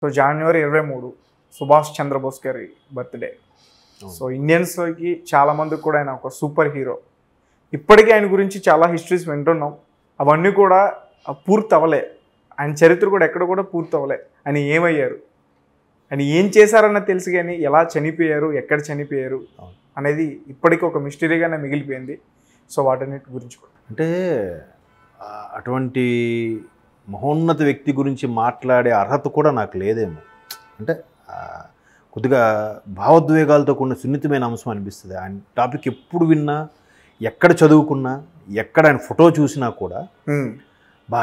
So జనవరి 23 సుభాష్ చంద్రబోస్ గారి birthday. So ఇండియన్స్కి చాలామందికి కూడా ఆయన ఒక సూపర్ హీరో. ఇప్పటికీ ఆయన గురించి చాలా హిస్టరీస్ వింటున్నాం. అవన్నీ కూడా పూర్తి అవ్వలే. ఆయన చరిత్ర కూడా ఎక్కడ కూడా పూర్తి అవ్వలే. ఆయన ఏమయ్యారు, ఆయన ఏం చేశారన్నది తెలుసు, కానీ ఎలా చనిపోయారు, ఎక్కడ చనిపోయారు అనేది ఇప్పటికీ ఒక మిస్టరీగానే మిగిలిపోయింది. సో వాటన్నిటి గురించి కూడా అంటే అటువంటి మహోన్నత వ్యక్తి గురించి మాట్లాడే అర్హత కూడా నాకు లేదేమో. అంటే కొద్దిగా భావోద్వేగాలతో కూడిన సున్నితమైన అంశం అనిపిస్తుంది. ఆయన టాపిక్ ఎప్పుడు విన్నా, ఎక్కడ చదువుకున్నా, ఎక్కడ ఆయన ఫోటో చూసినా కూడా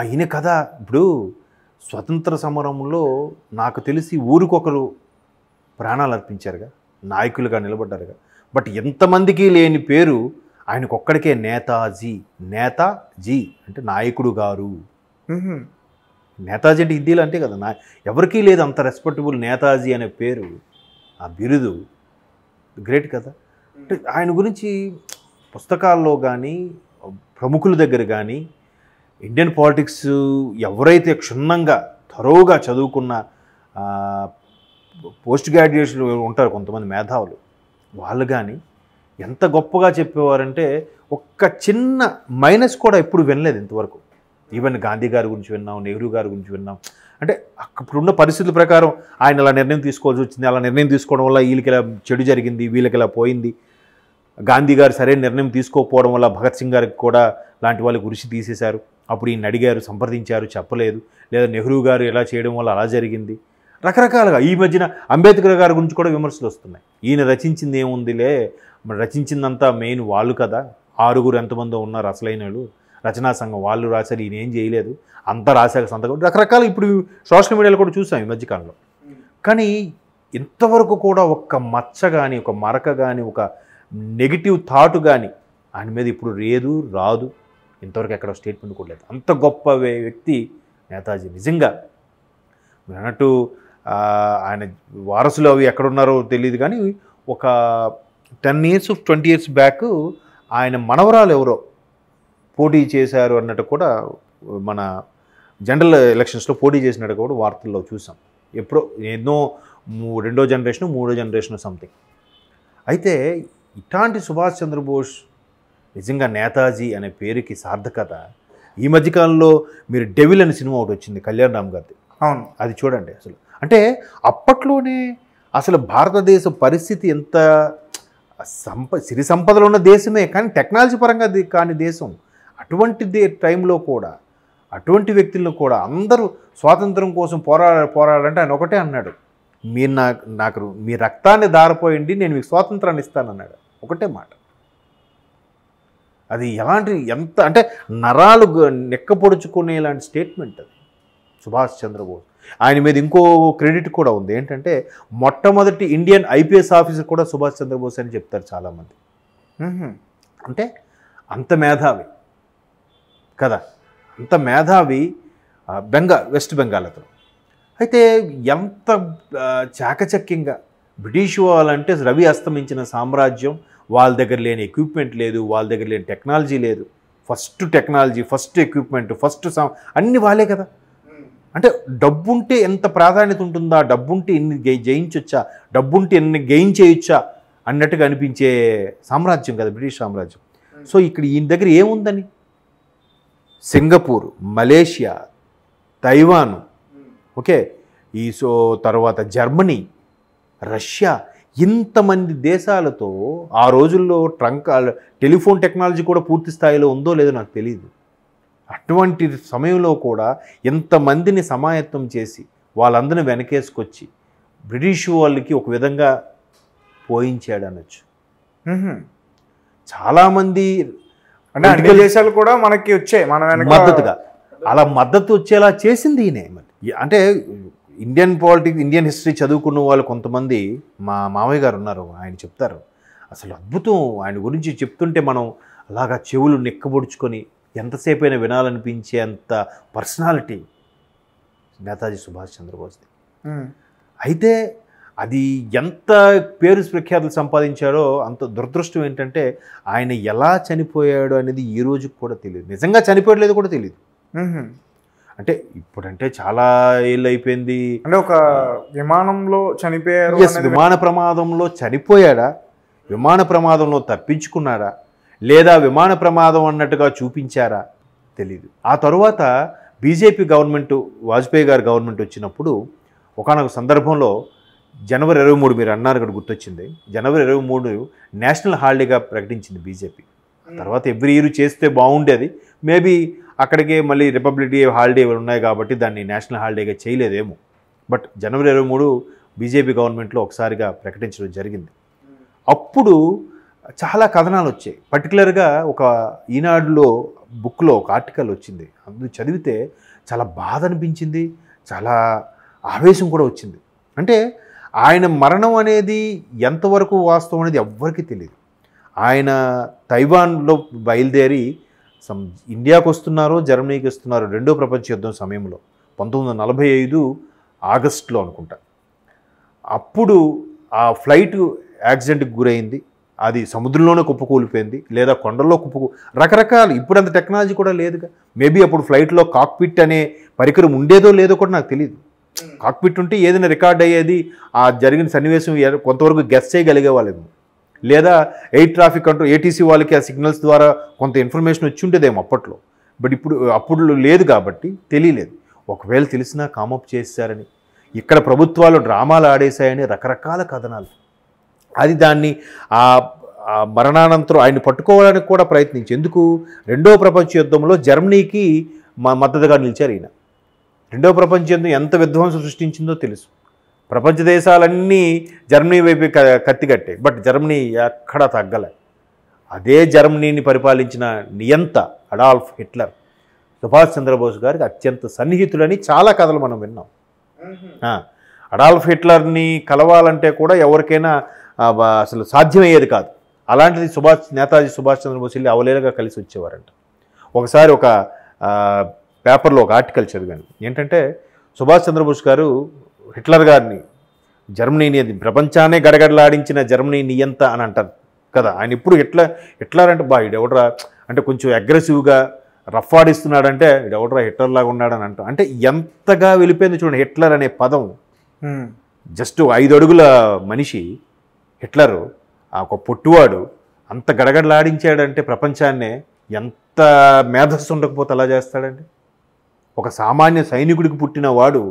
ఈయన కథ. ఇప్పుడు స్వతంత్ర సమరంలో నాకు తెలిసి ఊరికొకరు ప్రాణాలు అర్పించారుగా, నాయకులుగా నిలబడ్డారుగా. బట్ ఎంతమందికి లేని పేరు ఆయనకొక్కడికే నేతాజీ. నేతాజీ అంటే నాయకుడు గారు. నేతాజీ అంటే హిందీలో అంటే కదా, ఎవరికీ లేదు అంత రెస్పెక్టబుల్ నేతాజీ అనే పేరు, ఆ బిరుదు. గ్రేట్ కదా. అంటే ఆయన గురించి పుస్తకాల్లో కానీ, ప్రముఖుల దగ్గర కానీ, ఇండియన్ పాలిటిక్స్ ఎవరైతే క్షుణ్ణంగా థరోగా చదువుకున్న పోస్ట్ గ్రాడ్యుయేషన్ ఉంటారు కొంతమంది మేధావులు, వాళ్ళు కానీ ఎంత గొప్పగా చెప్పేవారంటే ఒక్క చిన్న మైనస్ కూడా ఎప్పుడు వినలేదు ఇంతవరకు. ఈవెన్ గాంధీ గారి గురించి విన్నాం, నెహ్రూ గారి గురించి విన్నాం. అంటే అప్పుడున్న పరిస్థితుల ప్రకారం ఆయన అలా నిర్ణయం తీసుకోవాల్సి వచ్చింది, అలా నిర్ణయం తీసుకోవడం వల్ల వీళ్ళకి ఇలా చెడు జరిగింది, వీళ్ళకి ఇలా పోయింది. గాంధీ గారు సరైన నిర్ణయం తీసుకోకపోవడం వల్ల భగత్ సింగ్ గారికి కూడా లాంటి వాళ్ళకి ఉరిసి తీసేశారు. అప్పుడు ఈయన అడిగారు, సంప్రదించారు, చెప్పలేదు. లేదా నెహ్రూ గారు ఎలా చేయడం వల్ల అలా జరిగింది. రకరకాలుగా ఈ మధ్యన అంబేద్కర్ గారి గురించి కూడా విమర్శలు వస్తున్నాయి. ఈయన రచించింది ఏముందిలే, మరి రచించిందంతా మెయిన్ వాళ్ళు కదా, 6 ఎంతమందో ఉన్నారు అసలైన వాళ్ళు, రచనా సంఘం వాళ్ళు రాశారు, ఈయన ఏం చేయలేదు, అంతా రాశాక సంతకం. రకరకాల ఇప్పుడు సోషల్ మీడియాలో కూడా చూసాం ఈ మధ్యకాలంలో. కానీ ఇంతవరకు కూడా ఒక్క మచ్చ కానీ, ఒక మరక కానీ, ఒక నెగిటివ్ థాట్ కానీ ఆయన మీద ఇప్పుడు రాదు. ఇంతవరకు ఎక్కడ స్టేట్మెంట్ కూడా లేదు. అంత గొప్ప వ్యక్తి నేతాజీ. నిజంగా మీరు అన్నట్టు ఆయన వారసులు అవి ఎక్కడున్నారో తెలియదు, కానీ ఒక 10 years 20 years బ్యాక్ ఆయన మనవరాలు ఎవరో పోటీ చేశారు అన్నట్టు కూడా, మన జనరల్ ఎలక్షన్స్లో పోటీ చేసినట్టు కూడా వార్తల్లో చూసాం. ఎప్పుడో ఎన్నో 2వ జనరేషన్ 3వ జనరేషన్ సంథింగ్. అయితే ఇట్లాంటి సుభాష్ చంద్రబోస్ నిజంగా నేతాజీ అనే పేరుకి సార్థకత. ఈ మధ్యకాలంలో మీరు డెవిల్ అనే సినిమా ఒకటి వచ్చింది కళ్యాణ్ రామ్ గారిది. అవును, అది చూడండి. అసలు అంటే అప్పట్లోనే అసలు భారతదేశ పరిస్థితి ఎంత సిరి సంపదలు ఉన్న దేశమే, కానీ టెక్నాలజీ పరంగా కాని దేశం. అటువంటి టైంలో కూడా, అటువంటి వ్యక్తులను కూడా అందరూ స్వాతంత్రం కోసం పోరాడాలంటే ఆయన ఒకటే అన్నాడు, మీరు నాకు మీ రక్తాన్ని దారిపోయండి, నేను మీకు స్వాతంత్రాన్ని ఇస్తానన్నాడు. ఒకటే మాట. అది ఎంత అంటే నరాలు నెక్కపొడుచుకునేలాంటి స్టేట్మెంట్ అది సుభాష్ చంద్రబోస్. ఆయన మీద ఇంకో క్రెడిట్ కూడా ఉంది. ఏంటంటే మొట్టమొదటి ఇండియన్ ఐపీఎస్ ఆఫీసర్ కూడా సుభాష్ చంద్రబోస్ అని చెప్తారు చాలామంది. అంటే అంత మేధావి కదా, అంత మేధావి. వెస్ట్ బెంగాల్ అతను. అయితే ఎంత చాకచక్యంగా బ్రిటిష్ వాళ్ళంటే రవి అస్తమించిన సామ్రాజ్యం, వాళ్ళ దగ్గర లేని ఎక్విప్మెంట్ లేదు, వాళ్ళ దగ్గర లేని టెక్నాలజీ లేదు. First technology, first equipment, first అన్నీ వాళ్ళే కదా. అంటే డబ్బుంటే ఎంత ప్రాధాన్యత ఉంటుందా, డబ్బుంటే ఎన్ని జయించొచ్చా, డబ్బుంటే ఎన్ని గెయిన్ చేయొచ్చా అన్నట్టుగా అనిపించే సామ్రాజ్యం కదా బ్రిటిష్ సామ్రాజ్యం. సో ఇక్కడ ఈయన దగ్గర ఏముందని, సింగపూర్, మలేషియా, తైవాను, ఓకే, తర్వాత జర్మనీ, రష్యా, ఇంతమంది దేశాలతో ఆ రోజుల్లో టెలిఫోన్ టెక్నాలజీ కూడా పూర్తి స్థాయిలో ఉందో లేదో నాకు తెలియదు. అటువంటి సమయంలో కూడా ఎంతమందిని సమాయత్తం చేసి వాళ్ళందరినీ వెనకేసుకొచ్చి బ్రిటిష్ వాళ్ళకి ఒక విధంగా పోయించాడు అనొచ్చు. చాలామంది అంటే అన్ని దేశాలు కూడా మనకి వచ్చాయి మద్దతుగా, అలా మద్దతు వచ్చేలా చేసింది ఈయనే. అంటే ఇండియన్ పాలిటిక్స్, ఇండియన్ హిస్టరీ చదువుకున్న వాళ్ళు కొంతమంది, మా మామయ్య గారు ఉన్నారు, ఆయన చెప్తారు అసలు అద్భుతం. ఆయన గురించి చెప్తుంటే మనం అలాగా చెవులు నెక్కబొడుచుకొని ఎంతసేపు అయినా వినాలనిపించే అంత పర్సనాలిటీ నేతాజీ సుభాష్ చంద్రబోస్ది. అయితే అది ఎంత పేరు ప్రఖ్యాతులు సంపాదించాడో అంత దురదృష్టం ఏంటంటే ఆయన ఎలా చనిపోయాడు అనేది ఈ రోజుకి కూడా తెలియదు. నిజంగా చనిపోయలేదు కూడా తెలియదు. అంటే ఇప్పుడంటే చాలా ఏళ్ళు అయిపోయింది. అంటే ఒక విమానంలో చనిపోయారు ఎస్, విమాన ప్రమాదంలో చనిపోయాడా, విమాన ప్రమాదంలో తప్పించుకున్నాడా, లేదా విమాన ప్రమాదం అన్నట్టుగా చూపించారా తెలీదు. ఆ తర్వాత బీజేపీ గవర్నమెంట్, వాజ్పేయి గారి గవర్నమెంట్ వచ్చినప్పుడు ఒకానొక సందర్భంలో జనవరి 23 మీరు అన్నారు ఇక్కడ గుర్తొచ్చింది, జనవరి 23 నేషనల్ హాలిడేగా ప్రకటించింది బీజేపీ. తర్వాత ఎవ్రీ ఇయర్ చేస్తే బాగుండేది, మేబీ అక్కడికే మళ్ళీ రిపబ్లిక్ డే హాలిడే ఉన్నాయి కాబట్టి దాన్ని నేషనల్ హాలిడేగా చేయలేదేమో. బట్ జనవరి 23 బీజేపీ గవర్నమెంట్లో ఒకసారిగా ప్రకటించడం జరిగింది. అప్పుడు చాలా కథనాలు వచ్చాయి. పర్టికులర్గా ఒక ఈనాడులో బుక్లో ఒక ఆర్టికల్ వచ్చింది, అందులో చదివితే చాలా బాధ అనిపించింది, చాలా ఆవేశం కూడా వచ్చింది. అంటే ఆయన మరణం అనేది ఎంతవరకు వాస్తవం అనేది ఎవ్వరికీ తెలియదు. ఆయన తైవాన్లో బయలుదేరి ఇండియాకు వస్తున్నారో జర్మనీకి వస్తున్నారో రెండో ప్రపంచ యుద్ధం సమయంలో 1945 ఆగస్టులో అనుకుంటా. అప్పుడు ఆ ఫ్లైట్ యాక్సిడెంట్కి గురైంది, అది సముద్రంలోనే కుప్పకూలిపోయింది లేదా కొండల్లో రకరకాలు. ఇప్పుడు అంత టెక్నాలజీ కూడా లేదుగా. మేబీ అప్పుడు ఫ్లైట్లో కాక్పిట్ అనే పరికరం ఉండేదో లేదో కూడా నాకు తెలియదు. కాక్పిట్ ఉంటే ఏదైనా రికార్డ్ అయ్యేది, ఆ జరిగిన సన్నివేశం కొంతవరకు గెస్ చేయగలిగే వాళ్ళేమో, లేదా ఎయిర్ ట్రాఫిక్ కంట్రోల్ ఏటీసీ వాళ్ళకి ఆ సిగ్నల్స్ ద్వారా కొంత ఇన్ఫర్మేషన్ వచ్చి ఉండేదేమో అప్పట్లో. బట్ అప్పుడు లేదు కాబట్టి తెలియలేదు. ఒకవేళ తెలిసినా కామప్ చేశారని, ఇక్కడ ప్రభుత్వాలు డ్రామాలు ఆడేశాయని రకరకాల కథనాలు. అది దాన్ని ఆ మరణానంతరం ఆయన్ని పట్టుకోవడానికి కూడా ప్రయత్నించి, ఎందుకు రెండవ ప్రపంచ యుద్ధంలో జర్మనీకి మద్దతుగా నిలిచారు ఈయన. రెండవ ప్రపంచ యుద్ధం ఎంత విధ్వంసం సృష్టించిందో తెలుసు. ప్రపంచ దేశాలన్నీ జర్మనీ వైపు కత్తికట్టాయి, బట్ జర్మనీ ఎక్కడా తగ్గలే. అదే జర్మనీని పరిపాలించిన నియంత అడాల్ఫ్ హిట్లర్ సుభాష్ చంద్రబోస్ గారికి అత్యంత సన్నిహితుడని చాలా కథలు మనం విన్నాం. అడాల్ఫ్ హిట్లర్ని కలవాలంటే కూడా ఎవరికైనా అసలు సాధ్యమయ్యేది కాదు. అలాంటిది నేతాజీ సుభాష్ చంద్రబోస్ వెళ్ళి అవలేలుగా కలిసి వచ్చేవారంట. ఒకసారి ఒక పేపర్లో ఒక ఆర్టికల్ చదివాను, ఏంటంటే సుభాష్ చంద్రబోస్ గారు హిట్లర్ గారిని, జర్మనీని, ప్రపంచాన్ని గడగడలాడించిన జర్మనీ నియంత అని అంటారు కదా, ఆయన ఇప్పుడు హిట్లర్ అంటే ఇడెవడరా అంటే కొంచెం అగ్రెసివ్గా రఫ్ ఆడిస్తున్నాడంటే ఇడెవడరా హిట్లర్ లాగా ఉన్నాడని అంటాం. అంటే ఎంతగా వెళ్ళిపోయింది చూడండి హిట్లర్ అనే పదం. జస్ట్ 5 అడుగుల మనిషి హిట్లరు, ఒక పొట్టువాడు అంత గడగడలాడించాడంటే ప్రపంచాన్నే, ఎంత మేధస్సు ఉండకపోతే అలా చేస్తాడండి. ఒక సామాన్య సైనికుడికి పుట్టిన వాడు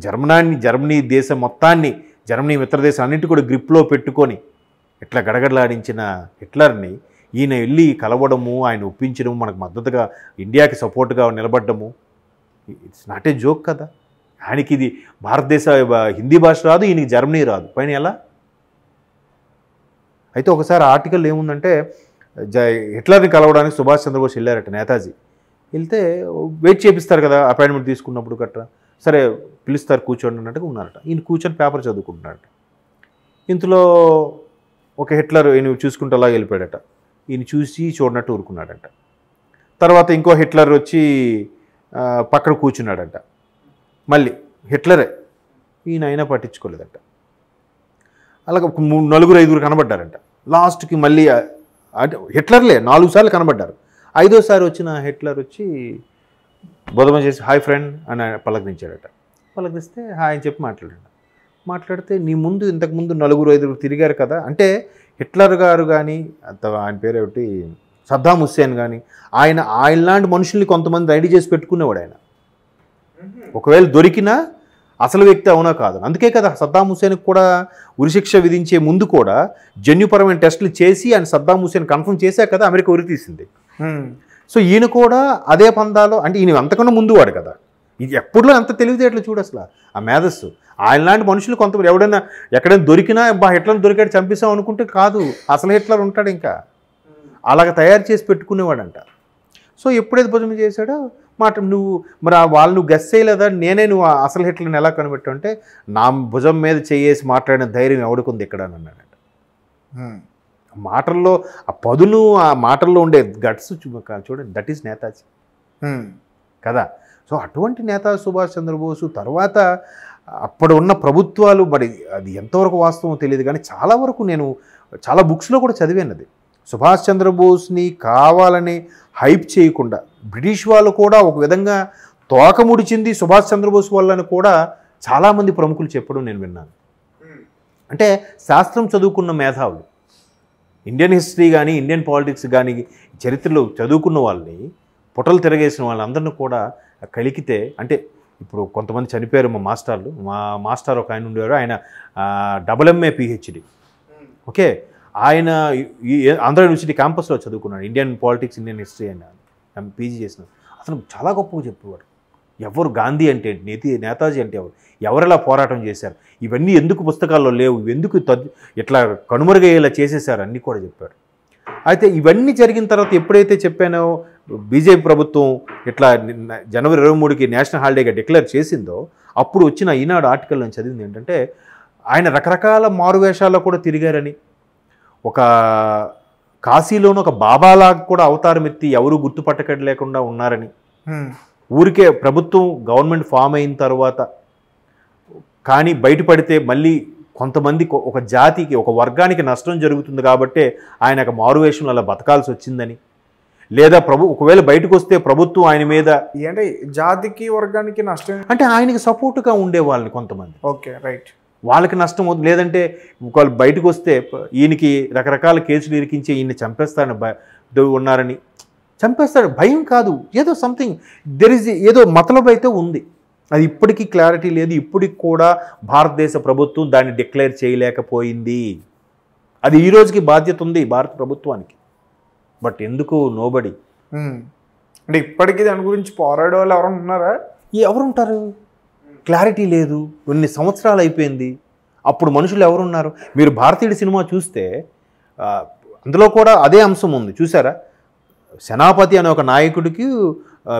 జర్మనీ దేశం మొత్తాన్ని, జర్మనీ మిత్ర దేశం అన్నింటి కూడా గ్రిప్లో పెట్టుకొని ఇట్లా గడగడలాడించిన హిట్లర్ని ఈయన వెళ్ళి కలవడము, ఆయన ఒప్పించడము, మనకు మద్దతుగా ఇండియాకి సపోర్ట్గా నిలబడ్డము, ఇట్స్ నాట్ ఏ జోక్ కదా. ఆయనకి ఇది భారతదేశ హిందీ భాష రాదు, ఈయనకి జర్మనీ రాదు, పైన ఎలా? అయితే ఒకసారి ఆర్టికల్ ఏముందంటే హిట్లర్ని కలవడానికి సుభాష్ చంద్రబోస్ వెళ్ళారట నేతాజీ. వెళ్తే వెయిట్ చేపిస్తారు కదా అపాయింట్మెంట్ తీసుకున్నప్పుడు గట్రా, సరే పిలుస్తారు కూర్చోండి అన్నట్టుగా ఉన్నారట. ఈయన కూర్చొని పేపర్ చదువుకుంటున్నారట. ఇంతలో ఒక హిట్లర్ ఈయన చూసుకుంటూ అలా వెళ్ళిపోయాడట. ఈయన చూసి చూడనట్టు ఊరుకున్నాడంట. తర్వాత ఇంకో హిట్లర్ వచ్చి పక్కన కూర్చున్నాడంట. మళ్ళీ హిట్లరే, ఈయన అయినా పట్టించుకోలేదంట. అలాగే 4-5 కనబడ్డారంట. లాస్ట్కి మళ్ళీ అంటే హిట్లర్లే 4 సార్లు కనబడ్డారు. 5వ వచ్చిన హిట్లర్ వచ్చి బోధమ చేసి హాయ్ ఫ్రెండ్ అని పలకరించాడట. పలకరిస్తే హాయ్ అని చెప్పి మాట్లాడితే నీ ముందు ఇంతకుముందు 4-5 తిరిగారు కదా, అంటే హిట్లర్ గారు కానీ ఆయన పేరు ఏమిటి సద్దాం హుస్సేన్ కానీ ఆయన లాంటి మనుషుల్ని కొంతమంది రెడీ చేసి పెట్టుకునేవాడు ఆయన. ఒకవేళ దొరికినా అసలు వ్యక్తి అవునా కాదు. అందుకే కదా సద్దాం హుస్సేన్కి కూడా ఉరిశిక్ష విధించే ముందు కూడా జన్యుపరమైన టెస్టులు చేసి ఆయన సద్దాం హుస్సేన్ కన్ఫర్మ్ చేశాక కదా అమెరికా ఉరి తీసింది. సో ఈయన కూడా అదే పందాలో, అంటే ఈయన అంతకన్నా ముందు వాడు కదా, ఇది ఎప్పుడులో అంత తెలివితేటలు చూడు అసలు ఆ మేధస్సు. ఆయన లాంటి మనుషులు కొంతమంది ఎవడైనా ఎక్కడైనా దొరికినా హిట్లర్ దొరికాడు చంపేసాం అనుకుంటే కాదు, అసలు హిట్లర్ ఉంటాడు ఇంకా అలాగ తయారు చేసి పెట్టుకునేవాడంట. సో ఎప్పుడైతే భుజం చేశాడో నువ్వు మరి వాళ్ళు గెస్ చేయలేదా, నువ్వు అసలు హిట్లర్ని ఎలా కనిపెట్టావు అంటే నా భుజం మీద చేసి మాట్లాడిన ధైర్యం ఎవడుకుంది ఇక్కడ అని అన్నాడంట. మాటల్లో ఆ పదును, ఆ మాటల్లో ఉండే గట్స్ చూడండి, దట్ ఈస్ నేతాజీ కదా. సో అటువంటి నేతాజీ సుభాష్ చంద్రబోసు తర్వాత అప్పుడు ఉన్న ప్రభుత్వాలు, మరి అది ఎంతవరకు వాస్తవం తెలియదు కానీ చాలా వరకు నేను చాలా బుక్స్లో కూడా చదివాను అది. సుభాష్ చంద్రబోస్ని కావాలని హైప్ చేయకుండా బ్రిటిష్ వాళ్ళు కూడా ఒక విధంగా తోక ముడిచింది సుభాష్ చంద్రబోస్ వల్లని కూడా చాలామంది ప్రముఖులు చెప్పడం నేను విన్నాను. అంటే శాస్త్రం చదువుకున్న మేధావులు, ఇండియన్ హిస్టరీ కానీ ఇండియన్ పాలిటిక్స్ కానీ చరిత్రలో చదువుకున్న వాళ్ళని, పుటలు తిరగేసిన వాళ్ళందరినీ కూడా కలికితే, అంటే ఇప్పుడు కొంతమంది చనిపోయారు మా మాస్టర్ ఒక ఆయన ఉండేవారు, ఆయన MA PhD. ఓకే, ఆయన ఆంధ్ర యూనివర్సిటీ క్యాంపస్లో చదువుకున్నాడు, ఇండియన్ పాలిటిక్స్ ఇండియన్ హిస్టరీ అని పీజీ చేసినాడు. అతను చాలా గొప్పగా చెప్పేవాడు. ఎవరు గాంధీ అంటే ఏంటి, నేతాజీ అంటే ఎవరెలా పోరాటం చేశారు, ఇవన్నీ ఎందుకు పుస్తకాల్లో లేవు, ఎందుకు ఇట్లా కనుమరుగయ్యేలా చేసేసారు అన్నీ కూడా చెప్పాడు. అయితే ఇవన్నీ జరిగిన తర్వాత ఎప్పుడైతే చెప్పానో బీజేపీ ప్రభుత్వం ఇట్లా జనవరి 23కి నేషనల్ హాలిడేగా డిక్లేర్ చేసిందో, అప్పుడు వచ్చిన ఈనాడు ఆర్టికల్ నేను చదివింది ఏంటంటే, ఆయన రకరకాల మారువేషాల్లో కూడా తిరిగారని, ఒక కాశీలోని ఒక బాబాలాగా కూడా అవతారం ఎత్తి ఎవరు గుర్తుపట్టలేకుండా ఉన్నారని, ఊరికే ప్రభుత్వం గవర్నమెంట్ ఫామ్ అయిన తర్వాత కానీ బయటపడితే మళ్ళీ కొంతమంది ఒక జాతికి ఒక వర్గానికి నష్టం జరుగుతుంది కాబట్టే ఆయన ఒక మారువేషంలో అలా బతకాల్సి వచ్చిందని, లేదా ఒకవేళ బయటకు వస్తే ప్రభుత్వం ఆయన మీద అంటే జాతికి వర్గానికి నష్టం అంటే ఆయనకి సపోర్టుగా ఉండే వాళ్ళని కొంతమంది, ఓకే రైట్, వాళ్ళకి నష్టం అవుతుంది. లేదంటే వాళ్ళు బయటకు వస్తే ఈయనకి రకరకాల కేసులు ఇరికించి ఈయన చంపేస్తారని ఉన్నారని, చంపేస్తాడు భయం కాదు, ఏదో సంథింగ్ ఏదో మతలబు అయితే ఉంది. అది ఇప్పటికీ క్లారిటీ లేదు. ఇప్పటికి కూడా భారతదేశ ప్రభుత్వం దాన్ని డిక్లేర్ చేయలేకపోయింది. అది ఈ రోజుకి బాధ్యత ఉంది భారత ప్రభుత్వానికి. బట్ ఎందుకు నోబడి, అంటే ఇప్పటికీ దాని గురించి పోరాడే వాళ్ళు ఎవరైనా ఉన్నారా? ఎవరుంటారు? క్లారిటీ లేదు. కొన్ని సంవత్సరాలు అయిపోయింది. అప్పుడు మనుషులు ఎవరున్నారు? మీరు భారతీయుడి సినిమా చూస్తే అందులో కూడా అదే అంశం ఉంది, చూసారా? సేనాపతి అనే ఒక నాయకుడికి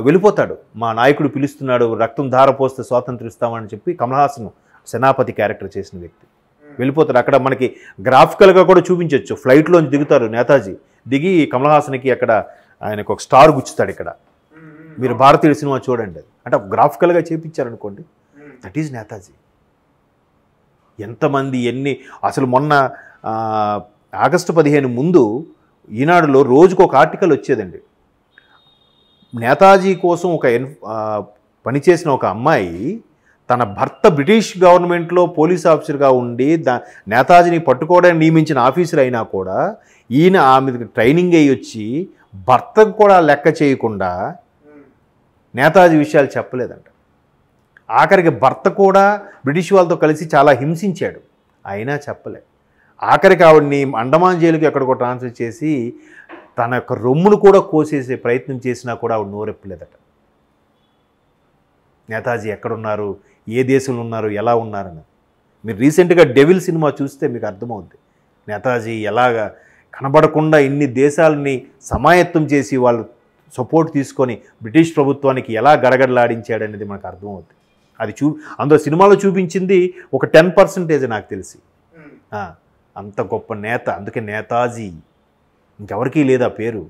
వెళ్ళిపోతాడు, మా నాయకుడు పిలుస్తున్నాడు, రక్తం ధారపోస్తే స్వాతంత్రిస్తామని చెప్పి కమల్ హాసన్ సేనాపతి క్యారెక్టర్ చేసిన వ్యక్తి వెళ్ళిపోతాడు. అక్కడ మనకి గ్రాఫికల్గా కూడా చూపించవచ్చు. ఫ్లైట్లోంచి దిగుతారు నేతాజీ, దిగి కమల్ హాసన్కి అక్కడ ఆయనకు ఒక స్టార్ గుచ్చుతాడు. ఇక్కడ మీరు భారతీయుడి సినిమా చూడండి, అంటే గ్రాఫికల్గా చేపించారనుకోండి, దట్ ఈజ్ నేతాజీ. ఎంతమంది అసలు మొన్న ఆగస్టు 15 ముందు ఈనాడులో రోజుకు ఒక ఆర్టికల్ వచ్చేదండి. నేతాజీ కోసం పనిచేసిన ఒక అమ్మాయి తన భర్త బ్రిటిష్ గవర్నమెంట్లో పోలీస్ ఆఫీసర్గా ఉండి నేతాజీని పట్టుకోవడానికి నియమించిన ఆఫీసర్ అయినా కూడా ఈయన ఆమెకు ట్రైనింగ్ అయ్యి వచ్చి భర్తకు కూడా లెక్క చేయకుండా నేతాజీ విషయాలు చెప్పలేదంట. ఆఖరికి భర్త కూడా బ్రిటిష్ వాళ్ళతో కలిసి చాలా హింసించాడు, అయినా చెప్పలే. ఆఖరికి ఆవిడ్ని అండమాన్ జైలుకి ఎక్కడికో ట్రాన్స్ఫర్ చేసి తన యొక్క రొమ్మును కూడా కోసేసే ప్రయత్నం చేసినా కూడా ఆవిడ నోరెప్పలేదట. నేతాజీ ఎక్కడున్నారు, ఏ దేశంలో ఉన్నారు, ఎలా ఉన్నారని. మీరు రీసెంట్గా డెవిల్ సినిమా చూస్తే మీకు అర్థమవుద్ది నేతాజీ ఎలాగా కనబడకుండా ఇన్ని దేశాలని సమాయత్తం చేసి వాళ్ళు సపోర్ట్ తీసుకొని బ్రిటిష్ ప్రభుత్వానికి ఎలా గడగడలాడించాడనేది మనకు అర్థమవుతుంది. అది అందులో సినిమాలో చూపించింది ఒక 10% నాకు తెలిసి. అంత గొప్ప నేత, అందుకే నేతాజీ, ఇంకెవరికీ లేదు ఆ పేరు.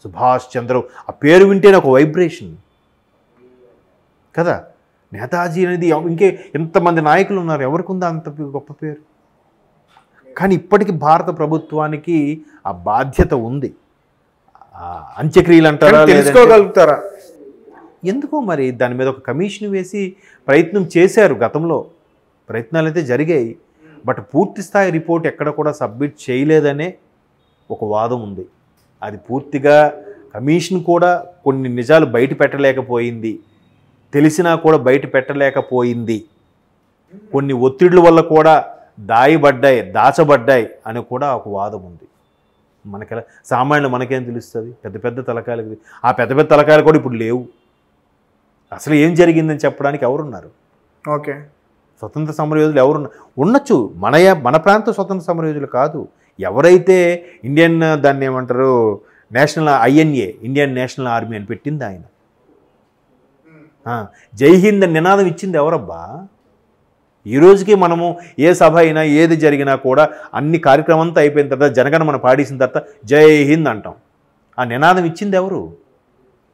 సుభాష్ చంద్ర, ఆ పేరు వింటేనే ఒక వైబ్రేషన్ కదా. నేతాజీ అనేది ఇంకే ఎంతమంది నాయకులు ఉన్నారు, ఎవరికి ఉందా అంత గొప్ప పేరు? కానీ ఇప్పటికీ భారత ప్రభుత్వానికి ఆ బాధ్యత ఉంది. అంత్యక్రియలు అంటారా, తెలుసుకోగలుగుతారా? ఎందుకో మరి దాని మీద ఒక కమిషన్ వేసి ప్రయత్నం చేశారు. గతంలో ప్రయత్నాలు అయితే జరిగాయి, బట్ పూర్తి స్థాయి రిపోర్ట్ ఎక్కడ కూడా సబ్మిట్ చేయలేదనే ఒక వాదం ఉంది. అది పూర్తిగా కమిషన్ కూడా కొన్ని నిజాలు బయట పెట్టలేకపోయింది, తెలిసినా కూడా బయట పెట్టలేకపోయింది. కొన్ని ఒత్తిళ్ల వల్ల కూడా దాచబడ్డాయి అని కూడా ఒక వాదం ఉంది. మనకి సామాన్యులు మనకేం తెలుస్తుంది? పెద్ద పెద్ద తలకాయలు, ఆ పెద్ద పెద్ద తలకాయలు కూడా ఇప్పుడు లేవు. అసలు ఏం జరిగిందని చెప్పడానికి ఎవరున్నారు? ఓకే, స్వతంత్ర సమరయోధులు ఎవరున్నారు? ఉండొచ్చు, మన ప్రాంత స్వతంత్ర సమరయోధులు కాదు. ఎవరైతే ఇండియన్ దాన్ని ఏమంటారు national INA Indian national army అని పెట్టింది ఆయన. జై హింద్ అని నినాదం ఇచ్చింది ఎవరబ్బా? ఈ రోజుకి మనము ఏ సభ అయినా ఏది జరిగినా కూడా అన్ని కార్యక్రమం అంతా అయిపోయిన తర్వాత జనగణమన పాడేసిన తర్వాత జై హింద్ అంటాం. ఆ నినాదం ఇచ్చింది ఎవరు?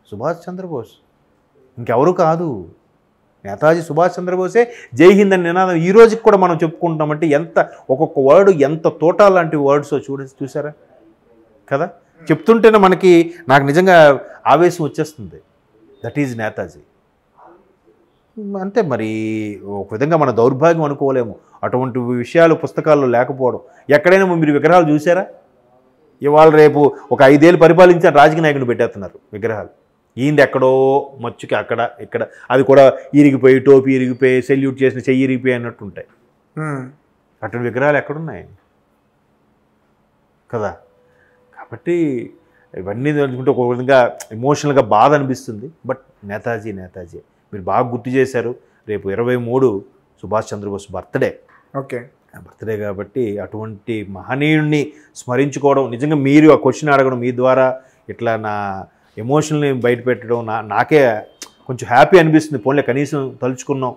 సుభాష్ చంద్రబోస్, ఇంకెవరు కాదు. నేతాజీ సుభాష్ చంద్రబోసే జై హింద్ అని నినాదం ఈ రోజుకి కూడా మనం చెప్పుకుంటామంటే ఎంత ఒక్కొక్క వర్డ్ ఎంత తోటా లాంటి వర్డ్స్ చూసారా కదా. చెప్తుంటేనే నాకు నిజంగా ఆవేశం వచ్చేస్తుంది. That is Netaji. అంతే మరి ఒక విధంగా మన దౌర్భాగ్యం అనుకోలేము అటువంటి విషయాలు పుస్తకాల్లో లేకపోవడం. ఎక్కడైనా మీరు విగ్రహాలు చూసారా? ఇవాళ రేపు ఒక 5 ఏళ్ళు పరిపాలించిన రాజకీయ నాయకులు పెట్టేస్తున్నారు విగ్రహాలు. ఈయనది ఎక్కడో మచ్చుకి అక్కడ ఇక్కడ, అది కూడా ఇరిగిపోయి టోపీ ఇరిగిపోయి సెల్యూట్ చేసిన చెయ్యి ఇరిగిపోయి అన్నట్టు ఉంటాయి. అటువంటి విగ్రహాలు ఎక్కడున్నాయి కదా. కాబట్టి ఇవన్నీ అనుకుంటే ఒక విధంగా ఎమోషనల్గా బాధ అనిపిస్తుంది. బట్ నేతాజీ మీరు బాగా గుర్తు చేశారు. రేపు 23 Subhash Chandrabose birthday. Okay, birthday కాబట్టి అటువంటి మహనీయుడిని స్మరించుకోవడం, నిజంగా మీరు ఆ క్వశ్చన్ అడగడం మీ ద్వారా ఇట్లా నా ఎమోషన్ని బయట పెట్టడం నాకే కొంచెం హ్యాపీ అనిపిస్తుంది. పోన్లే కనీసం తలుచుకున్నాం.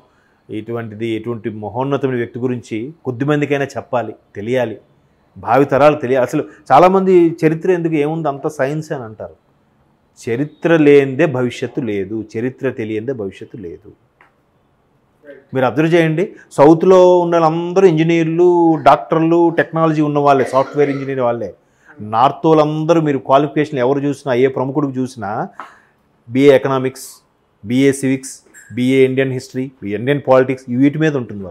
ఇటువంటి మహోన్నతమైన వ్యక్తి గురించి కొద్దిమందికైనా చెప్పాలి, తెలియాలి, భావితరాలు తెలియాలి. అసలు చాలామంది చరిత్ర ఎందుకు ఏముంది అంత సైన్స్ అని అంటారు. చరిత్ర లేనిదే భవిష్యత్తు లేదు, చరిత్ర తెలియందే భవిష్యత్తు లేదు. మీరు అబ్జర్వ్ చేయండి, సౌత్లో ఉన్న వాళ్ళందరూ ఇంజనీర్లు, డాక్టర్లు, టెక్నాలజీ ఉన్న వాళ్ళే, సాఫ్ట్వేర్ ఇంజనీర్ వాళ్ళే. నార్త్ వాళ్ళందరూ మీరు క్వాలిఫికేషన్ ఎవరు చూసినా, ఏ ప్రముఖుడికి చూసినా BA economics, BA civics, BA Indian history, Indian politics, వీటి మీద ఉంటుంది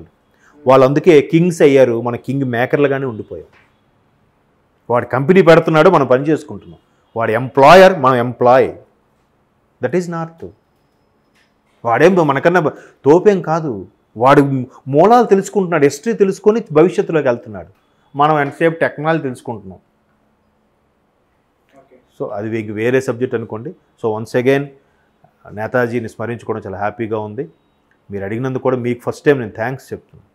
వాళ్ళు అందుకే కింగ్స్ అయ్యారు. మన కింగ్ మేకర్లుగానే ఉండిపోయాం. వాడు కంపెనీ పెడుతున్నాడు, మనం పని చేసుకుంటున్నాం. వాడు ఎంప్లాయర్, మనం ఎంప్లాయ్. That is north. వాడేం మనకన్నా తోపేం కాదు. వాడు మూలాలు తెలుసుకుంటున్నాడు, హిస్టరీ తెలుసుకొని భవిష్యత్తులోకి వెళ్తున్నాడు. మనం ఎంతసేపు టెక్నాలజీ తెలుసుకుంటున్నాం. సో అది వేరే సబ్జెక్ట్ అనుకోండి. సో వన్స్ అగైన్ నేతాజీని స్మరించుకోవడం చాలా హ్యాపీగా ఉంది. మీరు అడిగినందుకు కూడా మీకు ఫస్ట్ టైం నేను థ్యాంక్స్ చెప్తున్నాను.